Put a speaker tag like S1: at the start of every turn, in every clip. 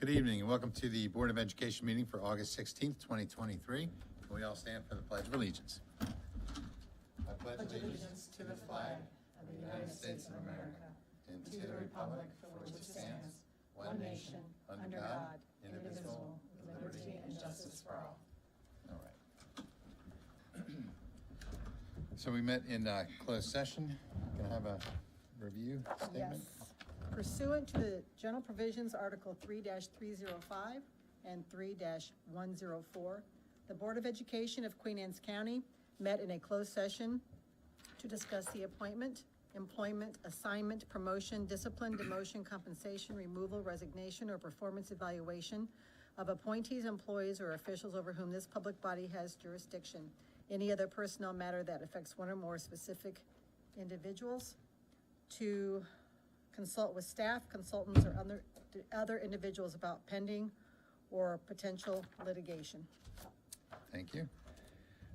S1: Good evening and welcome to the Board of Education meeting for August 16th, 2023. Can we all stand for the Pledge of Allegiance? I pledge allegiance to the flag of the United States of America and to the republic for which it stands, one nation, under God, indivisible, with liberty and justice for all. All right. So we met in closed session. Can I have a review statement?
S2: Yes. Pursuant to the general provisions, Article 3-305 and 3-104, the Board of Education of Queen Anne's County met in a closed session to discuss the appointment, employment, assignment, promotion, discipline, demotion, compensation, removal, resignation, or performance evaluation of appointees, employees, or officials over whom this public body has jurisdiction, any other personnel matter that affects one or more specific individuals, to consult with staff, consultants, or other individuals about pending or potential litigation.
S1: Thank you.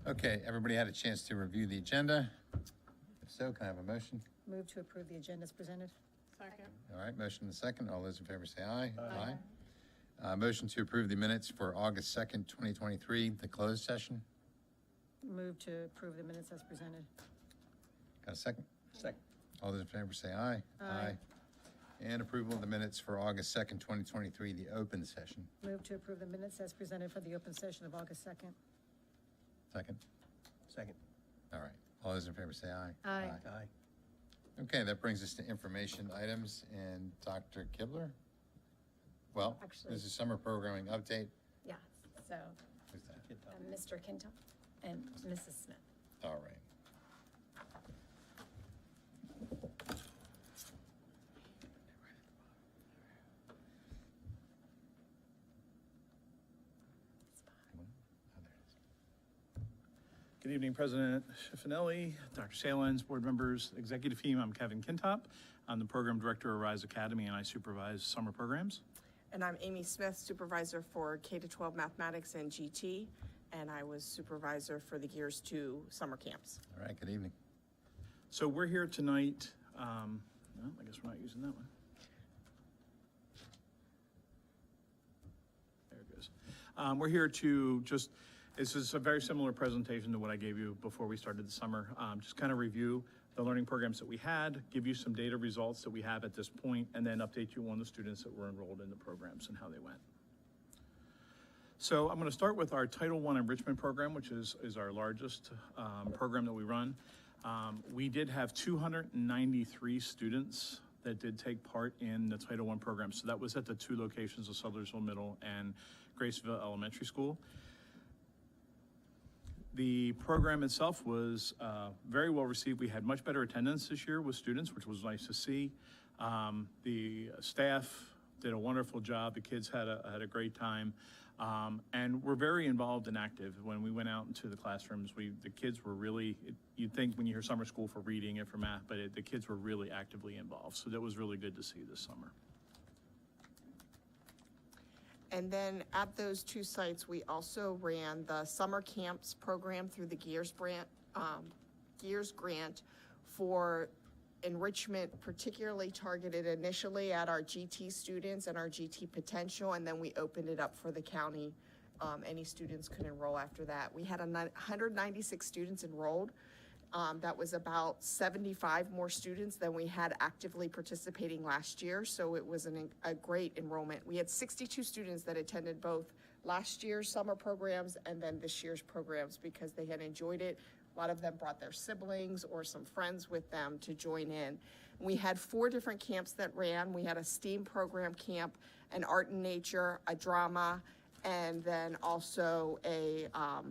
S1: Okay, everybody had a chance to review the agenda. If so, can I have a motion?
S2: Move to approve the agenda as presented.
S3: Second.
S1: All right, motion and second. All those in favor say aye. Aye. Motion to approve the minutes for August 2nd, 2023, the closed session.
S2: Move to approve the minutes as presented.
S1: Got a second?
S3: Second.
S1: All those in favor say aye.
S2: Aye.
S1: And approval of the minutes for August 2nd, 2023, the open session.
S2: Move to approve the minutes as presented for the open session of August 2nd.
S1: Second?
S3: Second.
S1: All right. All those in favor say aye.
S2: Aye.
S3: Aye.
S1: Okay, that brings us to information items and Dr. Kibler. Well,
S4: Actually-
S1: this is summer programming update.
S4: Yeah, so
S1: Who's that?
S4: Mr. Kintel and Mrs. Smith.
S1: All right.
S5: Good evening, President Schifinelli, Dr. Salins, board members, executive team. I'm Kevin Kintop. I'm the program director of Rise Academy, and I supervise summer programs.
S3: And I'm Amy Smith, supervisor for K-12 mathematics and GT, and I was supervisor for the Gears 2 summer camps.
S1: All right, good evening.
S5: So we're here tonight. No, I guess we're not using that one. There it goes. We're here to just, this is a very similar presentation to what I gave you before we started the summer. Just kind of review the learning programs that we had, give you some data results that we have at this point, and then update you on the students that were enrolled in the programs and how they went. So I'm going to start with our Title I enrichment program, which is our largest program that we run. We did have 293 students that did take part in the Title I program. So that was at the two locations of Sudlersville Middle and Graceville Elementary School. The program itself was very well received. We had much better attendance this year with students, which was nice to see. The staff did a wonderful job. The kids had a great time. And we're very involved and active. When we went out into the classrooms, the kids were really, you'd think when you hear summer school for reading and for math, but the kids were really actively involved. So that was really good to see this summer.
S3: And then at those two sites, we also ran the summer camps program through the Gears grant for enrichment, particularly targeted initially at our GT students and our GT potential, and then we opened it up for the county. Any students could enroll after that. We had 196 students enrolled. That was about 75 more students than we had actively participating last year, so it was a great enrollment. We had 62 students that attended both last year's summer programs and then this year's programs because they had enjoyed it. A lot of them brought their siblings or some friends with them to join in. We had 4 different camps that ran. We had a STEAM program camp, an art and nature, a drama, and then also a, oh,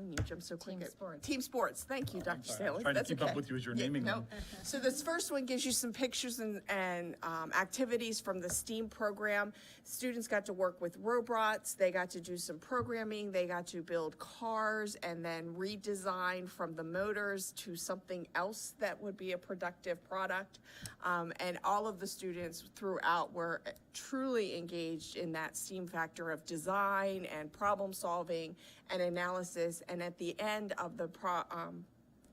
S3: you jump so quick.
S4: Team sports.
S3: Team sports. Thank you, Dr.
S5: Sorry, I was
S3: Staley.
S5: trying to
S3: That's
S5: keep
S3: okay.
S5: up with you as you're naming them.
S3: So this first one gives you some pictures and activities from the STEAM program. Students got to work with robots. They got to do some programming. They got to build cars and then redesign from the motors to something else that would be a productive product. And all of the students throughout were truly engaged in that STEAM factor of design and problem solving and analysis. And at the end of the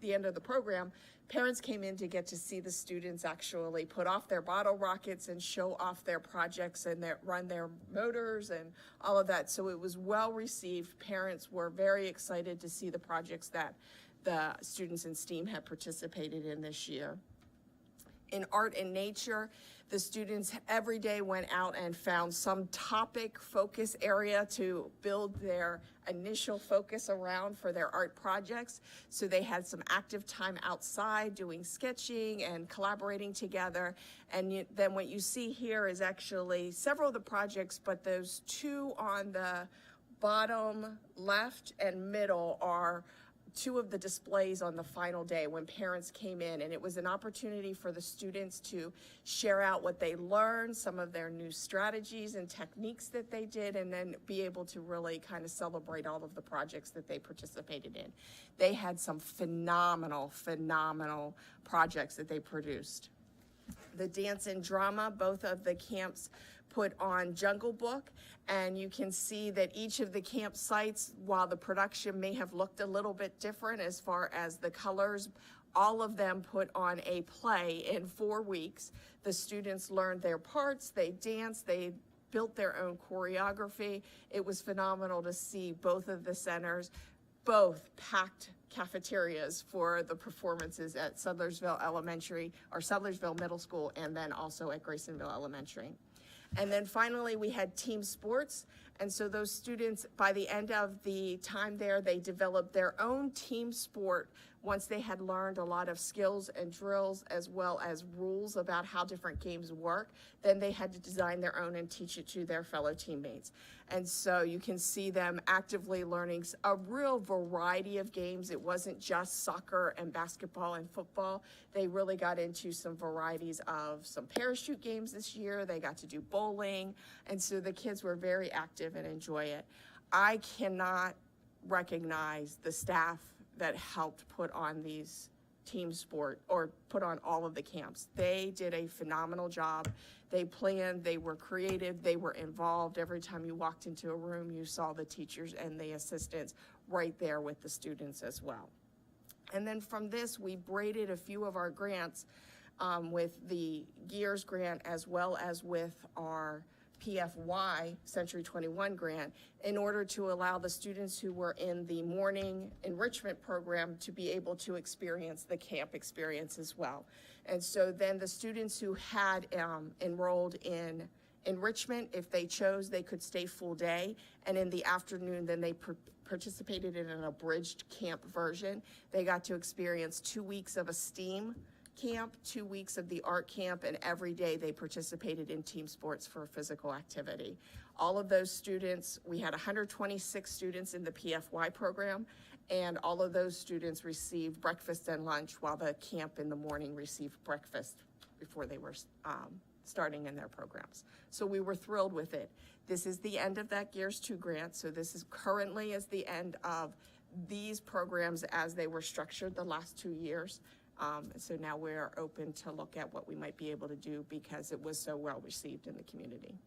S3: the end of the program, parents came in to get to see the students actually put off their bottle rockets and show off their projects and run their motors and all of that. So it was well received. Parents were very excited to see the projects that the students in STEAM had participated in this year. In art and nature, the students every day went out and found some topic focus area to build their initial focus around for their art projects. So they had some active time outside doing sketching and collaborating together. And then what you see here is actually several of the projects, but those two on the bottom left and middle are two of the displays on the final day when parents came in, and it was an opportunity for the students to share out what they learned, some of their new strategies and techniques that they did, and then be able to really kind of celebrate all of the projects that they participated in. They had some phenomenal projects that they produced. The dance and drama, both of the camps put on Jungle Book, and you can see that each of the campsites, while the production may have looked a little bit different as far as the colors, all of them put on a play in 4 weeks. The students learned their parts, they danced, they built their own choreography. It was phenomenal to see both of the centers, both packed cafeterias for the performances at Sudlersville Elementary, or Sudlersville Middle School, and then also at Graysonville Elementary. And then finally, we had team sports. And so those students, by the end of the time there, they developed their own team sport once they had learned a lot of skills and drills as well as rules about how different games work. Then they had to design their own and teach it to their fellow teammates. And so you can see them actively learning a real variety of games. It wasn't just soccer and basketball and football. They really got into some varieties of some parachute games this year. They got to do bowling. And so the kids were very active and enjoy it. I cannot recognize the staff that helped put on these team sport or put on all of the camps. They did a phenomenal job. They planned, they were creative, they were involved. Every time you walked into a room, you saw the teachers and the assistants right there with the students as well. And then from this, we braided a few of our grants with the Gears grant as well as with our PFY Century 21 grant in order to allow the students who were in the morning enrichment program to be able to experience the camp experience as well. And so then the students who had enrolled in enrichment, if they chose, they could stay full day, and in the afternoon then they participated in an abridged camp version. They got to experience 2 weeks of a STEAM camp, 2 weeks of the art camp, and every day they participated in team sports for physical activity. All of those students, we had 126 students in the PFY program, and all of those students received breakfast and lunch while the camp in the morning received breakfast before they were starting in their programs. So we were thrilled with it. This is the end of that Gears 2 grant, so this is currently is the end of these programs as they were structured the last 2 years. So now we're open to look at what we might be able to do because it was so well received in the community.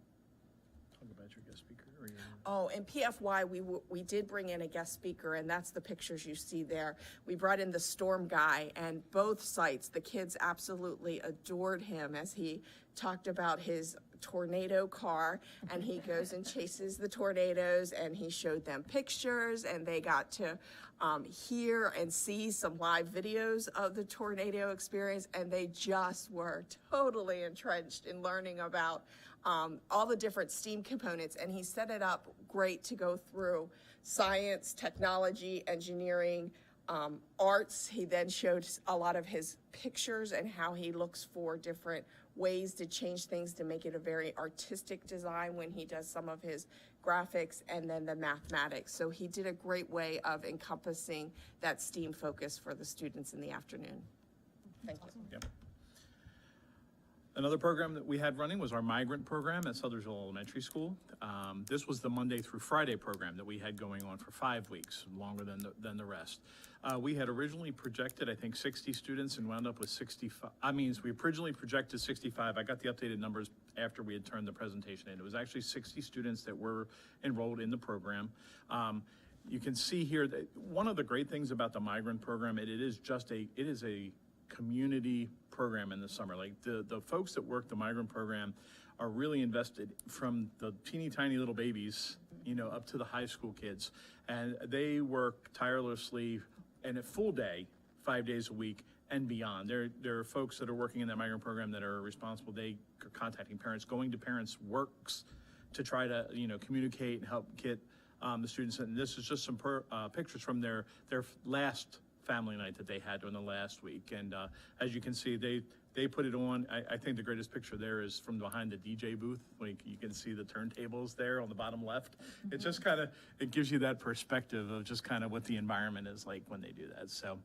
S5: Talk about your guest speaker. Or your...
S3: Oh, in PFY, we did bring in a guest speaker, and that's the pictures you see there. We brought in the storm guy, and both sites, the kids absolutely adored him as he talked about his tornado car, and he goes and chases the tornadoes, and he showed them pictures, and they got to hear and see some live videos of the tornado experience, and they just were totally entrenched in learning about all the different STEAM components. And he set it up great to go through science, technology, engineering, arts. He then showed a lot of his pictures and how he looks for different ways to change things to make it a very artistic design when he does some of his graphics, and then the mathematics. So he did a great way of encompassing that STEAM focus for the students in the afternoon. Thank you.
S5: Yep. Another program that we had running was our migrant program at Sudlersville Elementary School. This was the Monday through Friday program that we had going on for 5 weeks, longer than the rest. We had originally projected, I think, 60 students and wound up with 65. We originally projected 65. I got the updated numbers after we had turned the presentation in. It was actually 60 students that were enrolled in the program. You can see here that one of the great things about the migrant program, it is a community program in the summer. Like the folks that work the migrant program are really invested, from the teeny tiny little babies, you know, up to the high school kids. And they work tirelessly and a full day, 5 days a week and beyond. There are folks that are working in that migrant program that are responsible. They are contacting parents, going to parents' works to try to, you know, communicate and help get the students. And this is just some pictures from their last family night that they had during the last week. And as you can see, they put it on. I think the greatest picture there is from behind the DJ booth. Like, you can see the turntables there on the bottom left. It just kind of, it gives you that perspective of just kind of what the environment is like when they do that. So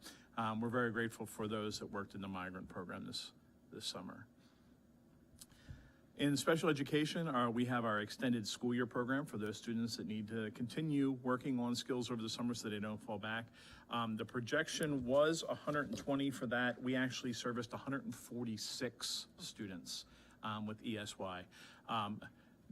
S5: we're very grateful for those that worked in the migrant program this summer. In special education, we have our extended school year program for those students that need to continue working on skills over the summer so they don't fall back. The projection was 120 for that. We actually serviced 146 students with ESY.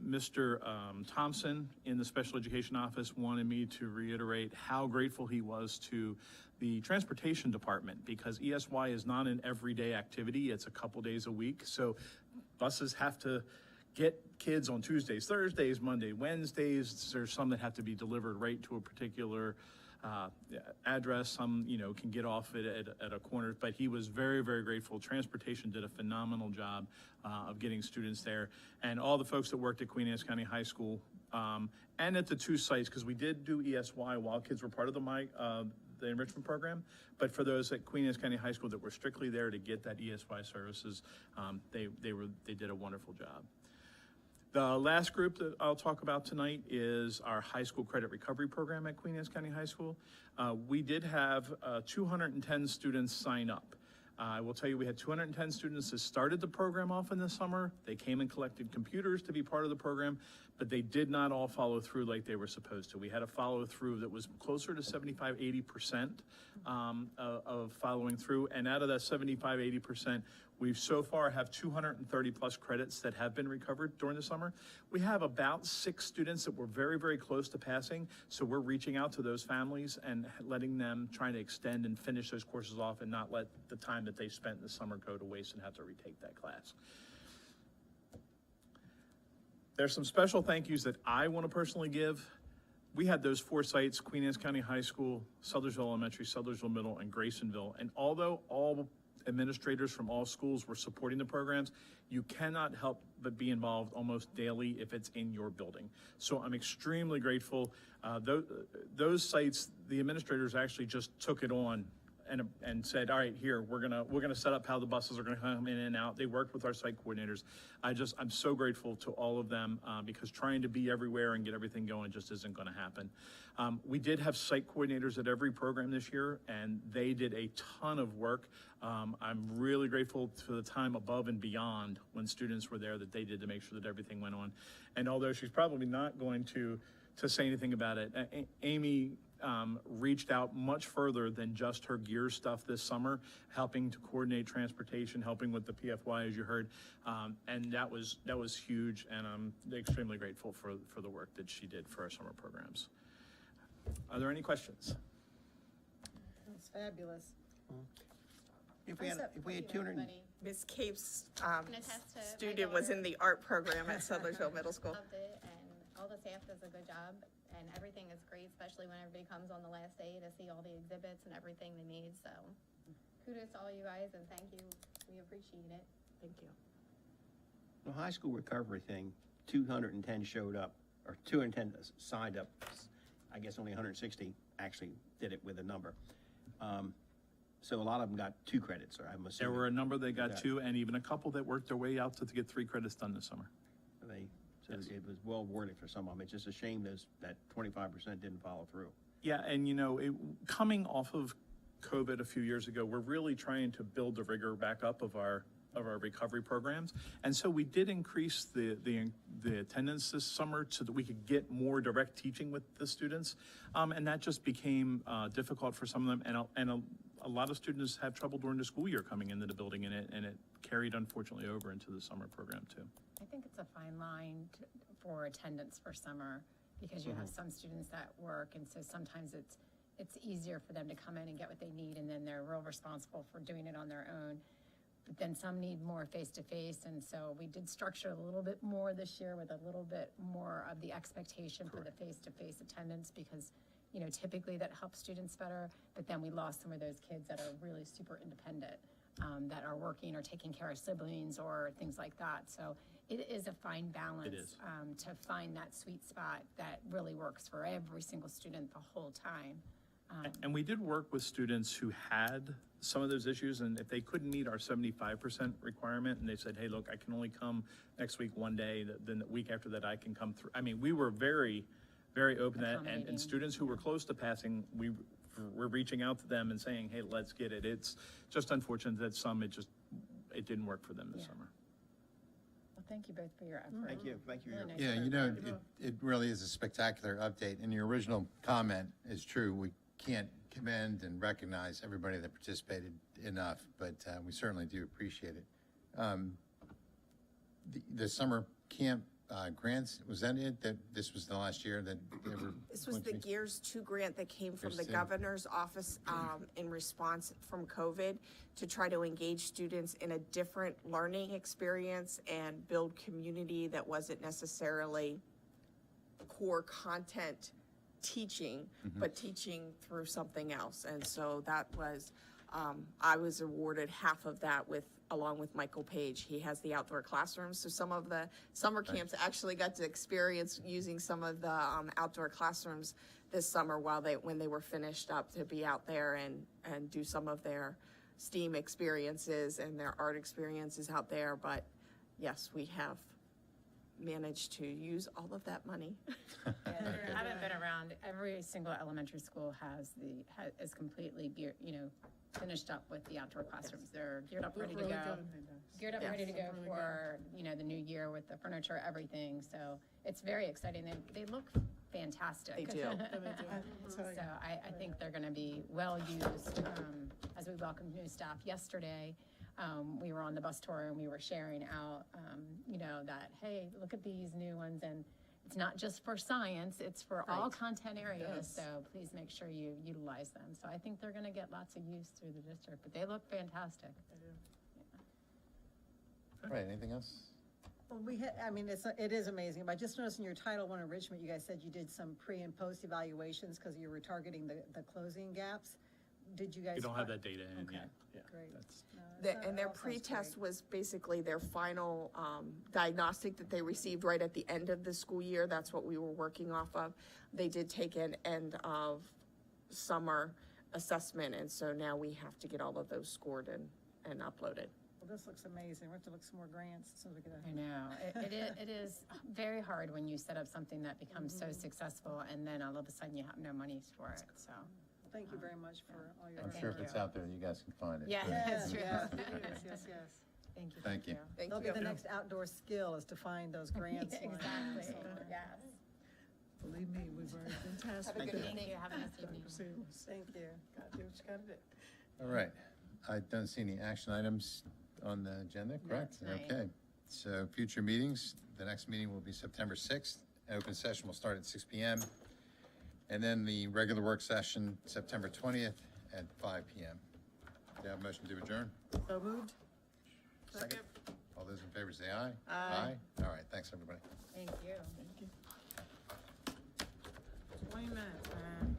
S5: Mr. Thompson in the special education office wanted me to reiterate how grateful he was to the transportation department, because ESY is not an everyday activity. It's a couple days a week. So buses have to get kids on Tuesdays, Thursdays, Monday, Wednesdays. There's some that have to be delivered right to a particular address. Some, you know, can get off at a corner, but he was very, very grateful. Transportation did a phenomenal job of getting students there. And all the folks that worked at Queen Anne's County High School and at the two sites, because we did do ESY while kids were part of the enrichment program, but for those at Queen Anne's County High School that were strictly there to get that ESY services, they did a wonderful job. The last group that I'll talk about tonight is our high school credit recovery program at Queen Anne's County High School. We did have 210 students sign up. I will tell you, we had 210 students that started the program off in the summer. They came and collected computers to be part of the program, but they did not all follow through like they were supposed to. We had a follow through that was closer to 75, 80% of following through. And out of that 75, 80%, we so far have 230 plus credits that have been recovered during the summer. We have about 6 students that were very, very close to passing. So we're reaching out to those families and letting them try to extend and finish those courses off and not let the time that they spent in the summer go to waste and have to retake that class. There's some special thank yous that I want to personally give. We had those 4 sites: Queen Anne's County High School, Sudlersville Elementary, Sudlersville Middle, and Graysonville. And although all administrators from all schools were supporting the programs, you cannot help but be involved almost daily if it's in your building. So I'm extremely grateful. Those sites, the administrators actually just took it on and said, all right, here, we're gonna set up how the buses are gonna come in and out. They worked with our site coordinators. I'm so grateful to all of them because trying to be everywhere and get everything going just isn't gonna happen. We did have site coordinators at every program this year, and they did a ton of work. I'm really grateful for the time above and beyond when students were there that they did to make sure that everything went on. And although she's probably not going to say anything about it, Amy reached out much further than just her gear stuff this summer, helping to coordinate transportation, helping with the PFY, as you heard, and that was huge, and I'm extremely grateful for the work that she did for our summer programs. Are there any questions?
S2: That's fabulous.
S6: If we had 200,
S3: Ms. Capes'
S4: attest to my
S3: student was in the art program at Sudlersville Middle School.
S4: Loved it, and all the staff does a good job, and everything is great, especially when everybody comes on the last day to see all the exhibits and everything they need, so kudos to all you guys, and thank you, we appreciate it.
S3: Thank you.
S6: the high school recovery thing, 210 showed up, or 210 signed up. I guess only 160 actually did it with a number. So a lot of them got 2 credits, or I'm assuming.
S5: There were a number that got
S6: Yeah.
S5: 2, and even a couple that worked their way out to get 3 credits done this summer.
S6: So it was well worded for some of them. It's just a shame that 25% didn't follow through.
S5: Yeah, and you know, coming off of COVID a few years ago, we're really trying to build the rigor back up of our recovery programs. And so we did increase the attendance this summer so that we could get more direct teaching with the students. And that just became difficult for some of them. And a lot of students have trouble during the school year coming into the building, and it carried unfortunately over into the summer program too.
S7: I think it's a fine line for attendance for summer. because you have some students that work, and so sometimes it's easier for them to come in and get what they need, and then they're real responsible for doing it on their own. But then some need more face-to-face, and so we did structure a little bit more this year with a little bit more of the expectation for the face-to-face attendance, because, you know, typically that helps students better, but then we lost some of those kids that are really super independent, that are working or taking care of siblings or things like that. So it is a fine balance.
S5: It is.
S7: To find that sweet spot that really works for every single student the whole time.
S5: And we did work with students who had some of those issues, and if they couldn't meet our 75% requirement, and they said, hey, look, I can only come next week one day, then the week after that I can come through. I mean, we were very, very open to that, and
S7: Accommodating.
S5: students who were close to passing, we're reaching out to them and saying, hey, let's get it. It's just unfortunate that some, it didn't work for them this
S7: Yeah.
S5: summer.
S7: Well, thank you both for your effort.
S6: Thank you, thank you.
S7: Really nice
S1: Yeah, you
S7: program.
S1: know, it really is a spectacular update, and your original comment is true. We can't commend and recognize everybody that participated enough, but we certainly do appreciate it. The summer camp grants, was that it? That this was the last year that they were?
S3: This was the Gears 2 grant that came from the
S1: Gears 2.
S3: governor's office in response from COVID to try to engage students in a different learning experience and build community that wasn't necessarily core content teaching, but teaching through something else. And so that was, I was awarded half of that along with Michael Page. He has the outdoor classrooms. So some of the summer camps actually got to experience using some of the outdoor classrooms this summer when they were finished up, to be out there and do some of their STEAM experiences and their art experiences out there. But yes, we have managed to use all of that money.
S7: Yeah, I haven't been around. Every single elementary school is completely finished up with the outdoor classrooms. They're geared up, ready to go. Geared up,
S3: Yes.
S7: ready to go for, the new year with the furniture, everything. So it's very exciting. They look fantastic.
S3: They do.
S7: So I think they're gonna be well used, as we welcome new staff yesterday. We were on the bus tour and we were sharing out, that, hey, look at these new ones, and it's not just for science, it's for all
S3: Right.
S7: content areas, so please make sure you utilize them. So I think they're gonna get lots of use through the district, but they look fantastic.
S1: All right, anything else?
S2: Well, it is amazing, but I just noticed in your Title I enrichment, you guys said you did some pre and post evaluations because you were targeting the closing gaps. Did you guys?
S5: We don't have that data in
S2: Okay,
S5: yet. Yeah,
S2: great.
S5: that's-
S3: And their
S2: That all sounds
S3: pretest
S2: great.
S3: was basically their final diagnostic that they received right at the end of the school year. That's what we were working off of. They did take an end of summer assessment, and so now we have to get all of those scored and uploaded.
S2: Well, this looks amazing. We have to look some more grants as soon as we get
S7: I know, it is very hard when you set up something that becomes so successful and then all of a sudden you have no money for it, so.
S2: Thank you very much for all your.
S1: I'm
S7: Thank
S1: sure if
S7: you.
S1: it's out there, you guys can find it.
S7: Yeah.
S1: But-
S7: That's true.
S2: Yes, yes.
S7: Thank you.
S1: Thank you.
S3: Thank
S2: That'll
S3: you.
S2: be the next outdoor skill, is to find those grants.
S7: Exactly,
S2: somewhere.
S7: yes.
S8: Believe me, we've already been tasked
S3: Have a
S8: with
S3: good
S8: that.
S7: Thank you, have a nice evening.
S2: Thank you.
S8: Gotta do what you gotta do.
S1: All right. I don't see any action items on the agenda, correct?
S7: tonight.
S1: Okay. So future meetings, the next meeting will be September 6th. Open session will start at 6 p.m. And then the regular work session, September 20th at 5 p.m. Do you have a motion to adjourn?
S2: So moved?
S1: Second. All those in favor say aye.
S2: Aye.
S1: All right, thanks, everybody.
S7: Thank you.
S8: 20 minutes, man.